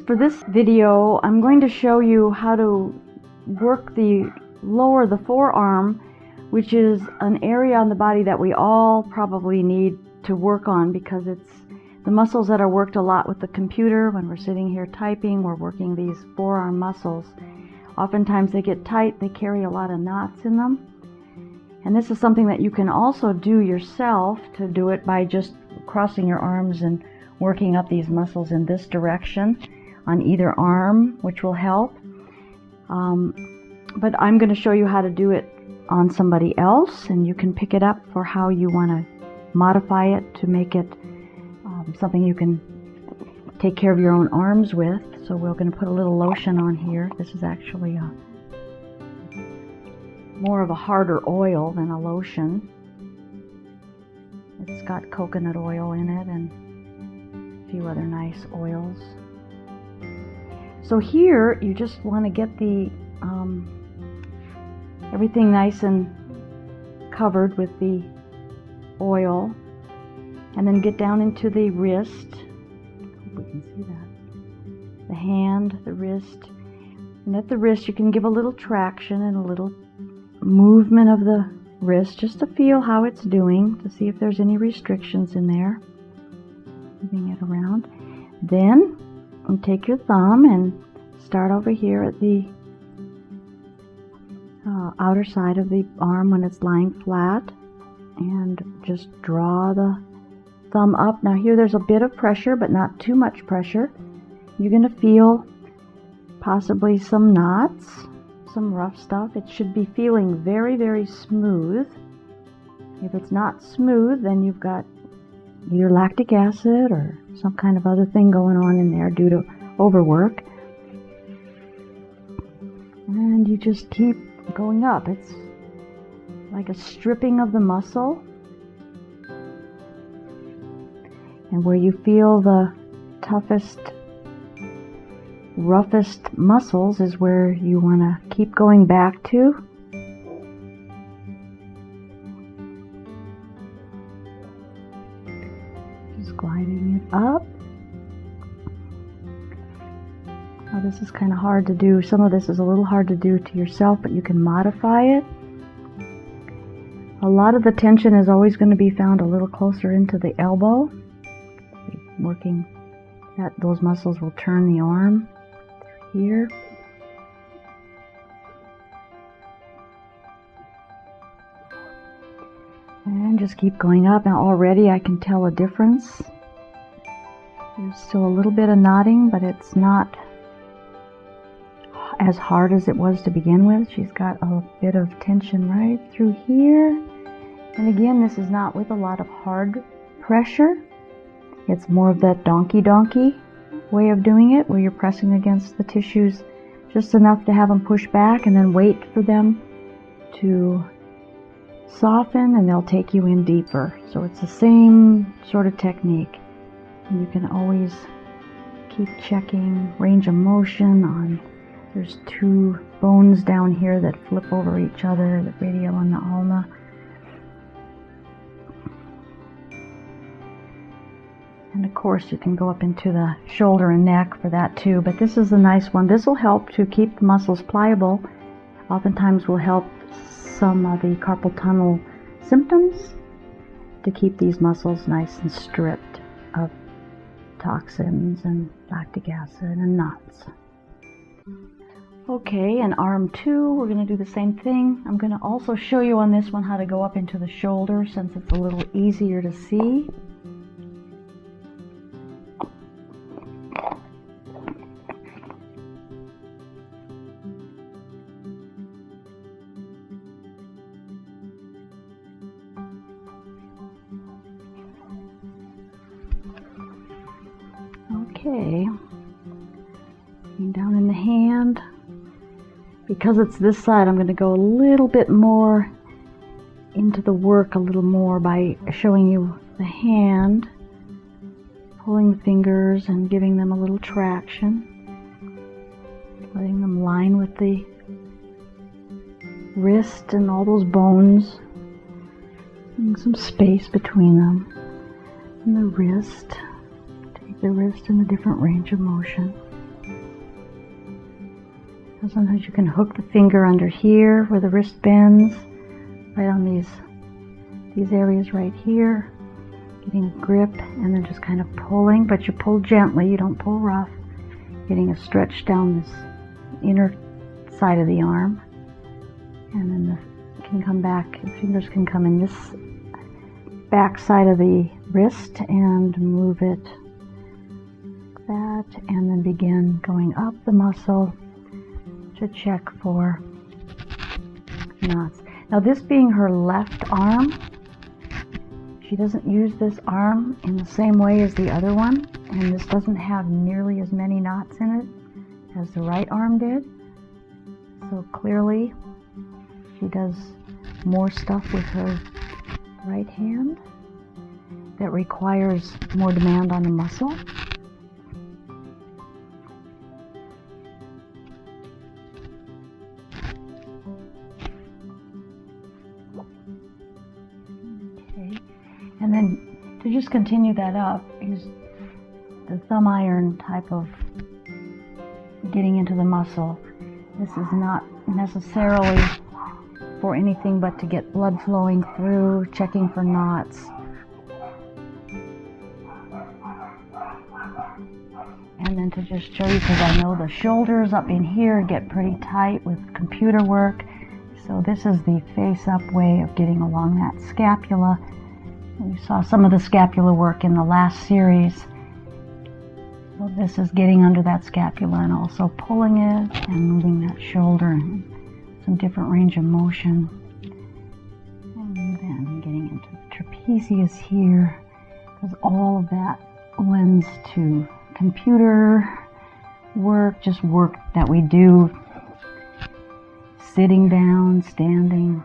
For this video, I'm going to show you how to lower the forearm, which is an area on the body that we all probably need to work on because it's the muscles that are worked a lot with the computer. When we're sitting here typing, we're working these forearm muscles. Oftentimes they get tight, they carry a lot of knots in them. And this is something that you can also do yourself, to do it by just crossing your arms and working up these muscles in this direction on either arm, which will help. But I'm going to show you how to do it on somebody else, and you can pick it up for how you want to modify it to make it something you can take care of your own arms with. So we're going to put a little lotion on here. This is actually more of a harder oil than a lotion. It's got coconut oil in it and a few other nice oils. So here you just want to get the everything nice and covered with the oil, and then get down into the wrist. Hope we can see that. The hand, the wrist, and at the wrist you can give a little traction and a little movement of the wrist just to feel how it's doing, to see if there's any restrictions in there. Moving it around. Then you take your thumb and start over here at the outer side of the arm when it's lying flat, and just draw the thumb up. Now here there's a bit of pressure, but not too much pressure. You're going to feel possibly some knots, some rough stuff. It should be feeling very, very smooth. If it's not smooth, then you've got either lactic acid or some kind of other thing going on in there due to overwork. And you just keep going up. It's like a stripping of the muscle. And where you feel the toughest, roughest muscles is where you want to keep going back to. Just gliding it up. Now this is kind of hard to do. Some of this is a little hard to do to yourself, but you can modify it. A lot of the tension is always going to be found a little closer into the elbow. Working that, those muscles will turn the arm here. And just keep going up. Now already I can tell a difference. There's still a little bit of knotting, but it's not as hard as it was to begin with. She's got a bit of tension right through here. And again, this is not with a lot of hard pressure. It's more of that donkey way of doing it, where you're pressing against the tissues just enough to have them push back and then wait for them to soften, and they'll take you in deeper. So it's the same sort of technique. And you can always keep checking range of motion on. There's two bones down here that flip over each other, the radial and the ulna. And of course you can go up into the shoulder and neck for that too, but this is a nice one. This will help to keep the muscles pliable. Oftentimes will help some of the carpal tunnel symptoms, to keep these muscles nice and stripped of toxins and lactic acid and knots. Okay, and arm 2, we're going to do the same thing. I'm going to also show you on this one how to go up into the shoulder, since it's a little easier to see. Okay, and down in the hand. Because it's this side, I'm going to go a little bit more into the work, a little more, by showing you the hand, pulling the fingers and giving them a little traction, letting them line with the wrist and all those bones, and some space between them, and the wrist. Take the wrist in a different range of motion. So sometimes you can hook the finger under here where the wrist bends, right on these areas right here, getting a grip and then just kind of pulling, but you pull gently, you don't pull rough, getting a stretch down this inner side of the arm, and then can come back, the fingers can come in this back side of the wrist and move it like that, and then begin going up the muscle to check for knots. Now this being her left arm, she doesn't use this arm in the same way as the other one, and this doesn't have nearly as many knots in it as the right arm did. So clearly she does more stuff with her right hand that requires more demand on the muscle. Okay, and then to just continue that up, use the thumb iron type of getting into the muscle. This is not necessarily for anything but to get blood flowing through, checking for knots. And then to just show you, because I know the shoulders up in here get pretty tight with computer work. So this is the face-up way of getting along that scapula. We saw some of the scapula work in the last series. So this is getting under that scapula and also pulling it and moving that shoulder and some different range of motion. And then getting into the trapezius here, because all of that lends to computer work, just work that we do sitting down, standing,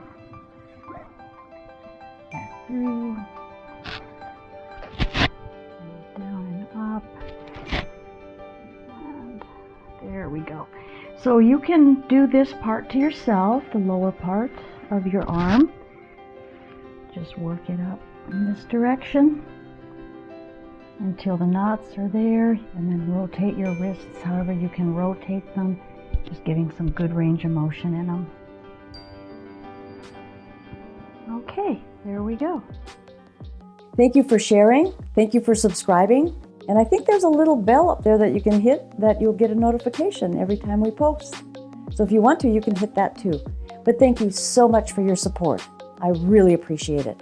back through, down and up, and there we go. So you can do this part to yourself, the lower part of your arm. Just work it up in this direction until the knots are there, and then rotate your wrists however you can rotate them, just giving some good range of motion in them. Okay, there we go. Thank you for sharing. Thank you for subscribing. And I think there's a little bell up there that you can hit that you'll get a notification every time we post. So if you want to, you can hit that too. But thank you so much for your support. I really appreciate it.